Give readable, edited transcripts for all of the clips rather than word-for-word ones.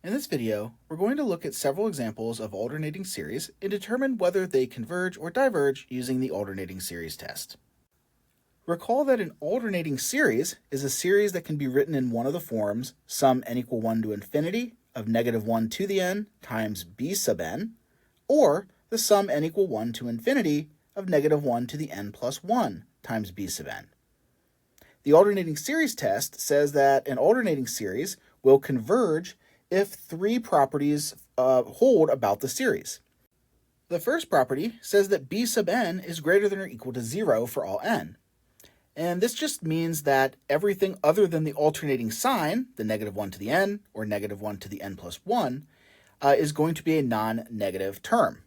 In this video, we're going to look at several examples of alternating series and determine whether they converge or diverge using the alternating series test. Recall that an alternating series is a series that can be written in one of the forms sum n equal 1 to infinity of negative 1 to the n times b sub n, or the sum n equal 1 to infinity of negative 1 to the n plus 1 times b sub n. The alternating series test says that an alternating series will converge if three properties hold about the series. The first property says that b sub n is greater than or equal to 0 for all n. And this just means that everything other than the alternating sign, the negative 1 to the n or negative 1 to the n plus 1, is going to be a non-negative term.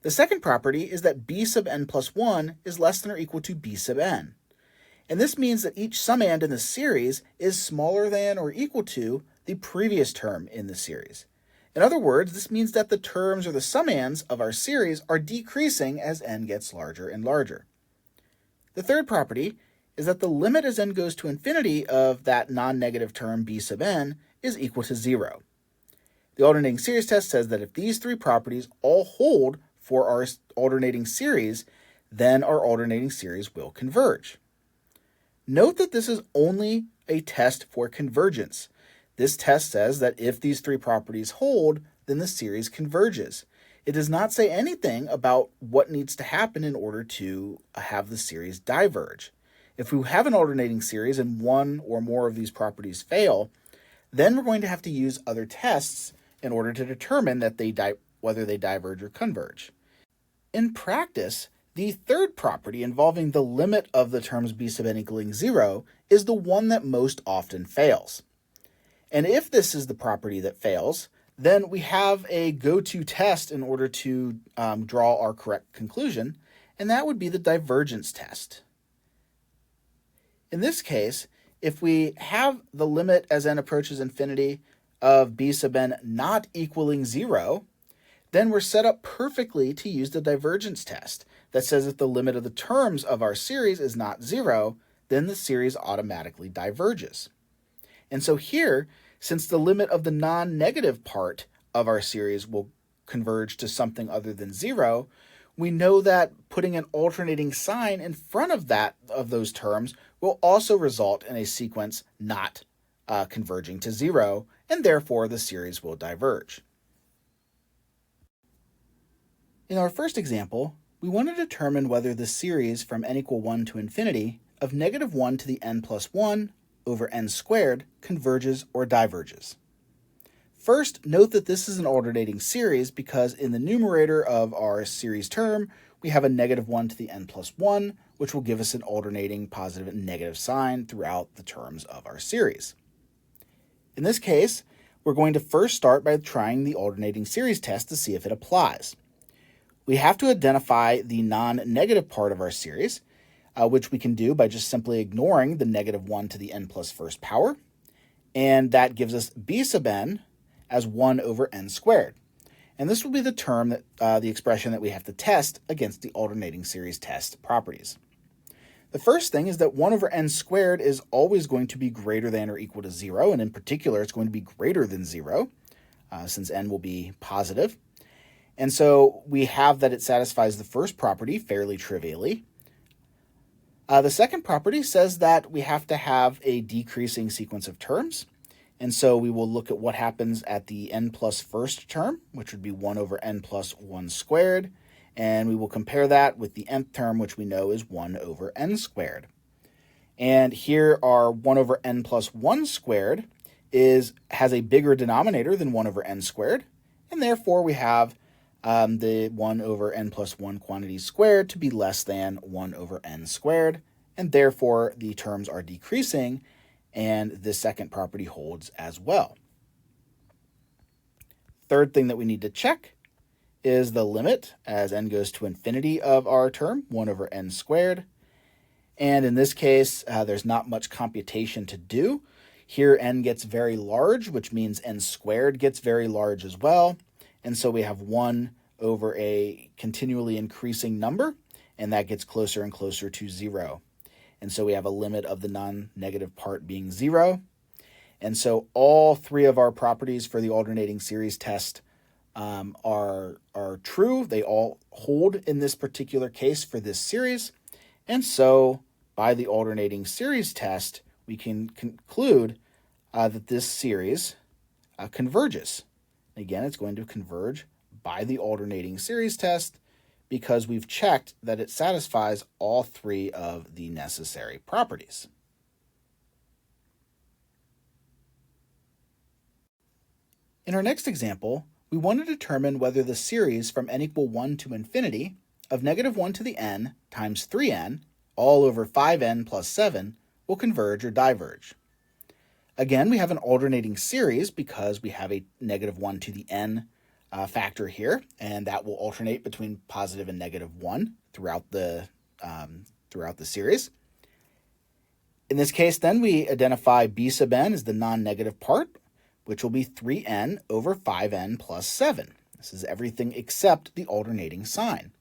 The second property is that b sub n plus 1 is less than or equal to b sub n. And this means that each summand in the series is smaller than or equal to the previous term in the series. In other words, this means that the terms or the summands of our series are decreasing as n gets larger and larger. The third property is that the limit as n goes to infinity of that non-negative term b sub n is equal to 0. The alternating series test says that if these three properties all hold for our alternating series, then our alternating series will converge. Note that this is only a test for convergence. This test says that if these three properties hold, then the series converges. It does not say anything about what needs to happen in order to have the series diverge. If we have an alternating series and one or more of these properties fail, then we're going to have to use other tests in order to determine that whether they diverge or converge. In practice, the third property involving the limit of the terms b sub n equaling 0 is the one that most often fails. And if this is the property that fails, then we have a go-to test in order to draw our correct conclusion, and that would be the divergence test. In this case, if we have the limit as n approaches infinity of b sub n not equaling 0, then we're set up perfectly to use the divergence test that says if the limit of the terms of our series is not 0, then the series automatically diverges. And so here, since the limit of the non-negative part of our series will converge to something other than 0, we know that putting an alternating sign in front of those terms will also result in a sequence not converging to 0, and therefore the series will diverge. In our first example, we want to determine whether the series from n equal 1 to infinity of negative 1 to the n plus 1 over n squared converges or diverges. First, note that this is an alternating series because in the numerator of our series term, we have a negative 1 to the n plus 1, which will give us an alternating positive and negative sign throughout the terms of our series. In this case, we're going to first start by trying the alternating series test to see if it applies. We have to identify the non-negative part of our series, which we can do by just simply ignoring the negative 1 to the n plus first power, and that gives us b sub n as 1 over n squared. And this will be the term that the expression that we have to test against the alternating series test properties. The first thing is that 1 over n squared is always going to be greater than or equal to 0, and in particular it's going to be greater than 0, since n will be positive. And so we have that it satisfies the first property fairly trivially. The second property says that we have to have a decreasing sequence of terms. And so we will look at what happens at the n plus first term, which would be 1 over n plus 1 squared. And we will compare that with the nth term, which we know is 1 over n squared. And here our 1 over n plus 1 squared has a bigger denominator than 1 over n squared. And therefore we have the 1 over n plus 1 quantity squared to be less than 1 over n squared, and therefore the terms are decreasing, and the second property holds as well. Third thing that we need to check is the limit as n goes to infinity of our term, 1 over n squared, and in this case there's not much computation to do. Here n gets very large, which means n squared gets very large as well. And so we have 1 over a continually increasing number, and that gets closer and closer to 0. And so we have a limit of the non-negative part being 0. And so all three of our properties for the alternating series test are true. They all hold in this particular case for this series. And so by the alternating series test, we can conclude that this series converges. Again, it's going to converge by the alternating series test because we've checked that it satisfies all three of the necessary properties. In our next example, we want to determine whether the series from n equal 1 to infinity of negative 1 to the n times 3n all over 5n plus 7 will converge or diverge. Again, we have an alternating series because we have a negative 1 to the n factor here, and that will alternate between positive and negative 1 throughout the series. In this case, then, we identify b sub n as the non-negative part, which will be 3n over 5n plus 7. This is everything except the alternating sign.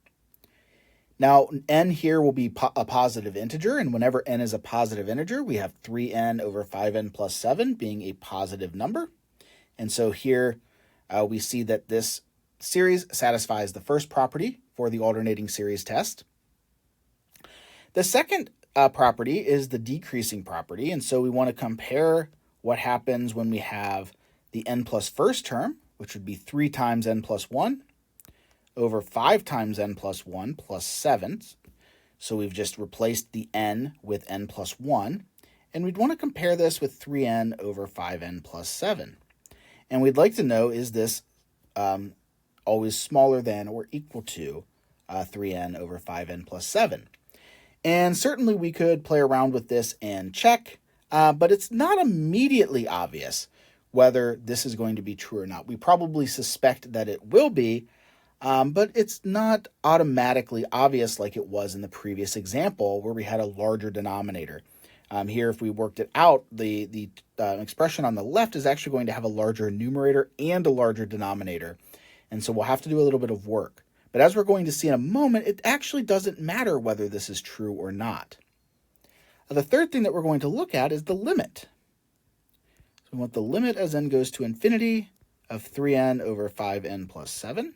Now, n here will be a positive integer, and whenever n is a positive integer, we have 3n over 5n plus 7 being a positive number. And so here we see that this series satisfies the first property for the alternating series test. The second property is the decreasing property, and so we want to compare what happens when we have the n plus first term, which would be 3 times n plus 1, over 5 times n plus 1 plus 7. So we've just replaced the n with n plus 1. And we'd want to compare this with 3n over 5n plus 7. And we'd like to know, is this always smaller than or equal to 3n over 5n plus 7? And certainly we could play around with this and check, but it's not immediately obvious whether this is going to be true or not. We probably suspect that it will be, but it's not automatically obvious like it was in the previous example where we had a larger denominator. Here, if we worked it out, the expression on the left is actually going to have a larger numerator and a larger denominator. And so we'll have to do a little bit of work. But as we're going to see in a moment, it actually doesn't matter whether this is true or not. The third thing that we're going to look at is the limit. So we want the limit as n goes to infinity of 3n over 5n plus 7.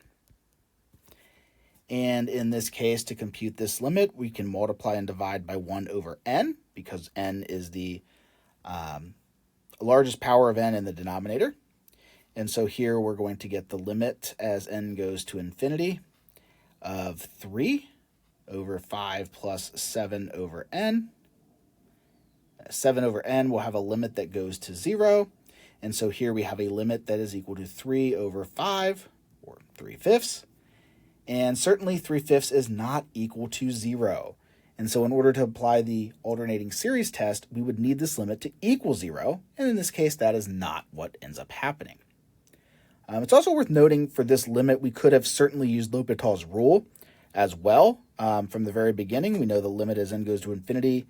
And in this case, to compute this limit, we can multiply and divide by 1 over n, because n is the largest power of n in the denominator. And so here we're going to get the limit as n goes to infinity of 3 over 5 plus 7 over n. 7 over n will have a limit that goes to 0. And so here we have a limit that is equal to 3 over 5, or 3/5. And certainly 3/5 is not equal to 0. And so in order to apply the alternating series test, we would need this limit to equal 0. And in this case, that is not what ends up happening. It's also worth noting for this limit, we could have certainly used L'Hopital's rule as well. From the very beginning, we know the limit as n goes to infinity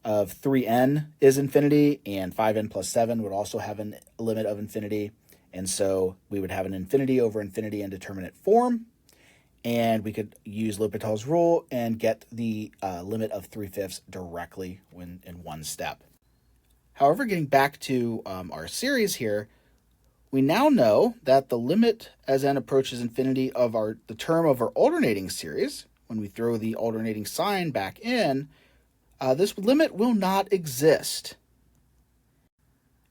of 3n is infinity, and 5n plus 7 would also have a limit of infinity. And so we would have an infinity over infinity indeterminate form. And we could use L'Hopital's rule and get the limit of 3/5 directly in one step. However, getting back to our series here, we now know that the limit as n approaches infinity of the term of our alternating series, when we throw the alternating sign back in, this limit will not exist.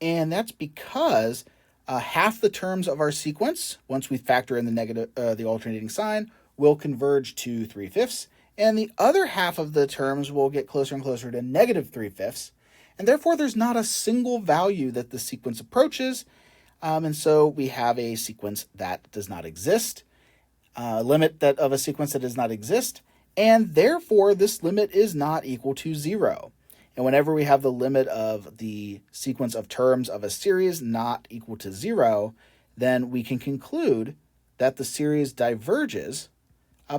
And that's because half the terms of our sequence, once we factor in the alternating sign, will converge to 3/5, and the other half of the terms will get closer and closer to negative 3/5, and therefore there's not a single value that the sequence approaches, and so we have a sequence that does not exist, a limit of a sequence that does not exist, and therefore this limit is not equal to 0. And whenever we have the limit of the sequence of terms of a series not equal to 0, then we can conclude that the series diverges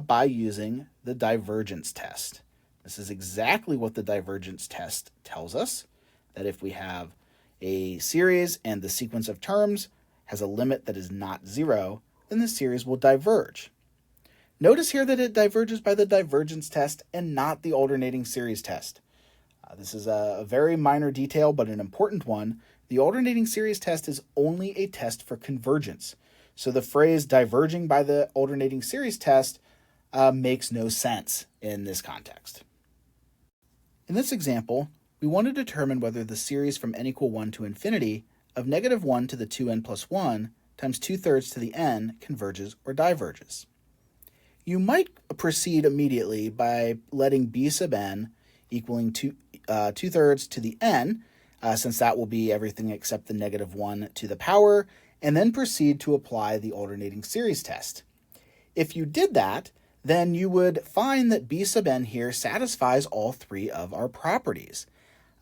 by using the divergence test. This is exactly what the divergence test tells us, that if we have a series and the sequence of terms has a limit that is not 0, then the series will diverge. Notice here that it diverges by the divergence test and not the alternating series test. This is a very minor detail, but an important one, the alternating series test is only a test for convergence. So the phrase diverging by the alternating series test makes no sense in this context. In this example, we want to determine whether the series from n equal 1 to infinity of negative 1 to the 2n plus 1 times 2/3 to the n converges or diverges. You might proceed immediately by letting b sub n equaling 2/3 to the n, since that will be everything except the negative 1 to the power, and then proceed to apply the alternating series test. If you did that, then you would find that b sub n here satisfies all three of our properties.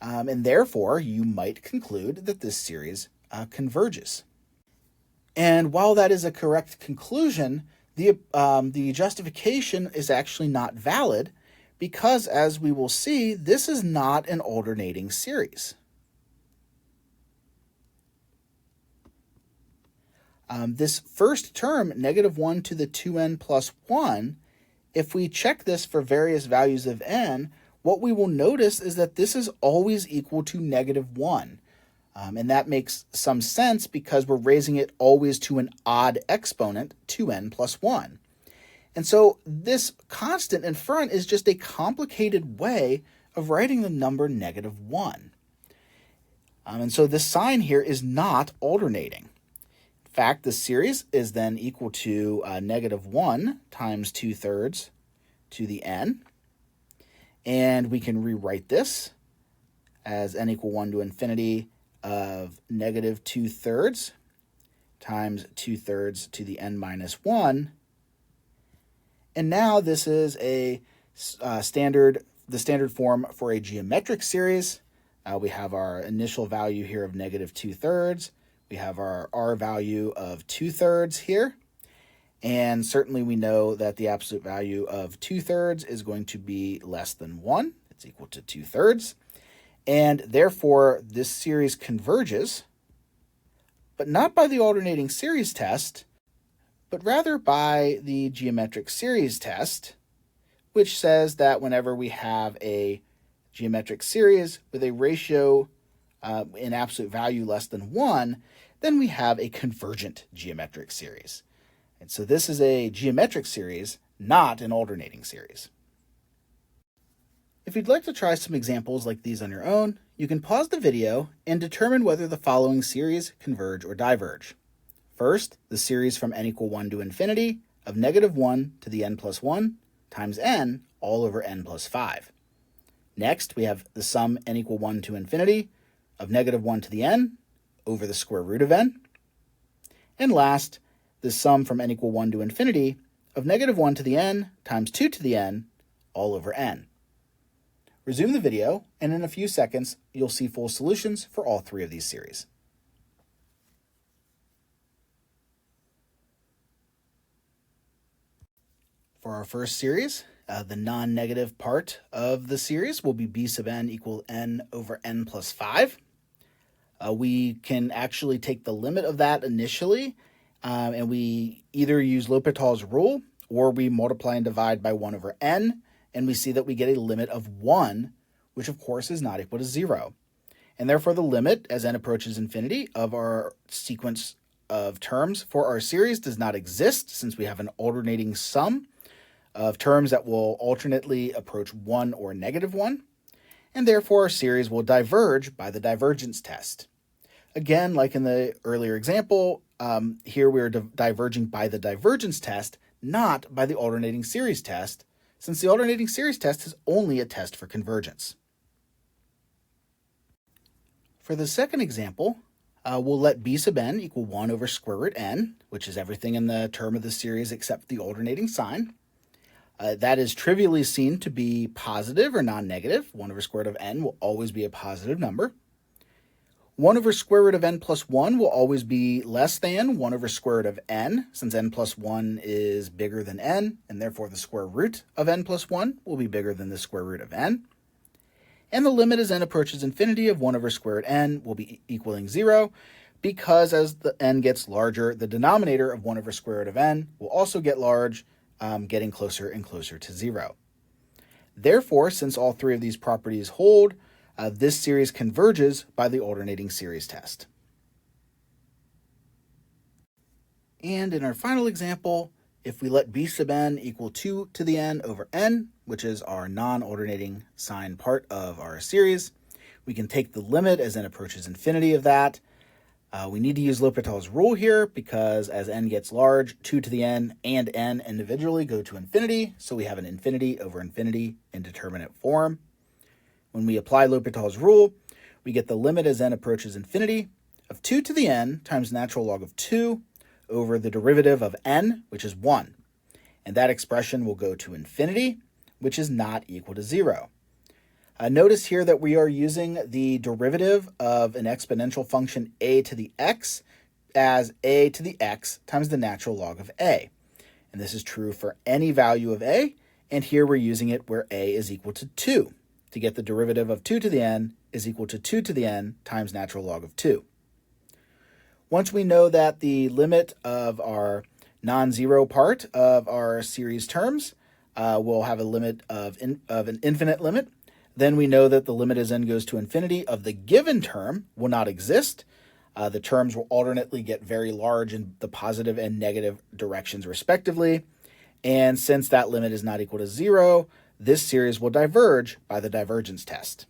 And therefore, you might conclude that this series converges. And while that is a correct conclusion, the justification is actually not valid because, as we will see, this is not an alternating series. This first term, negative 1 to the 2n plus 1, if we check this for various values of n, what we will notice is that this is always equal to negative 1. And that makes some sense because we're raising it always to an odd exponent, 2n plus 1. And so this constant in front is just a complicated way of writing the number negative 1. And so this sign here is not alternating. In fact, the series is then equal to negative 1 times 2/3 to the n. And we can rewrite this as n equal 1 to infinity of negative 2/3 times 2/3 to the n minus 1. And now this is the standard form for a geometric series. We have our initial value here of negative 2/3. We have our r value of 2/3 here. And certainly we know that the absolute value of 2/3 is going to be less than 1. It's equal to 2/3. And therefore, this series converges, but not by the alternating series test, but rather by the geometric series test, which says that whenever we have a geometric series with a ratio in absolute value less than 1, then we have a convergent geometric series. And so this is a geometric series, not an alternating series. If you'd like to try some examples like these on your own, you can pause the video and determine whether the following series converge or diverge. First, the series from n equal 1 to infinity of negative 1 to the n plus 1 times n all over n plus 5. Next, we have the sum n equal 1 to infinity of negative 1 to the n over the square root of n. And last, the sum from n equal 1 to infinity of negative 1 to the n times 2 to the n all over n. Resume the video, and in a few seconds, you'll see full solutions for all three of these series. For our first series, the non-negative part of the series will be b sub n equal n over n plus 5. We can actually take the limit of that initially, and we either use L'Hopital's rule, or we multiply and divide by 1 over n, and we see that we get a limit of 1, which of course is not equal to 0. And therefore the limit, as n approaches infinity, of our sequence of terms for our series does not exist, since we have an alternating sum of terms that will alternately approach 1 or negative 1, and therefore our series will diverge by the divergence test. Again, like in the earlier example, here we are diverging by the divergence test, not by the alternating series test, since the alternating series test is only a test for convergence. For the second example, we'll let b sub n equal 1 over square root n, which is everything in the term of the series except the alternating sign. That is trivially seen to be positive or non-negative. 1 over square root of n will always be a positive number. 1 over square root of n plus 1 will always be less than 1 over square root of n, since n plus 1 is bigger than n, and therefore the square root of n plus 1 will be bigger than the square root of n. And the limit as n approaches infinity of 1 over square root n will be equaling 0, because as the n gets larger, the denominator of 1 over square root of n will also get large, getting closer and closer to 0. Therefore, since all three of these properties hold, this series converges by the alternating series test. And in our final example, if we let b sub n equal 2 to the n over n, which is our non-alternating sign part of our series, we can take the limit as n approaches infinity of that. We need to use L'Hopital's rule here because as n gets large, 2 to the n and n individually go to infinity, so we have an infinity over infinity indeterminate form. When we apply L'Hopital's rule, we get the limit as n approaches infinity of 2 to the n times natural log of 2 over the derivative of n, which is 1. And that expression will go to infinity, which is not equal to 0. Notice here that we are using the derivative of an exponential function a to the x as a to the x times the natural log of a. And this is true for any value of a, and here we're using it where a is equal to 2 to get the derivative of 2 to the n is equal to 2 to the n times natural log of 2. Once we know that the limit of our non-zero part of our series terms will have a limit of an infinite limit, then we know that the limit as n goes to infinity of the given term will not exist. The terms will alternately get very large in the positive and negative directions respectively. And since that limit is not equal to 0, this series will diverge by the divergence test.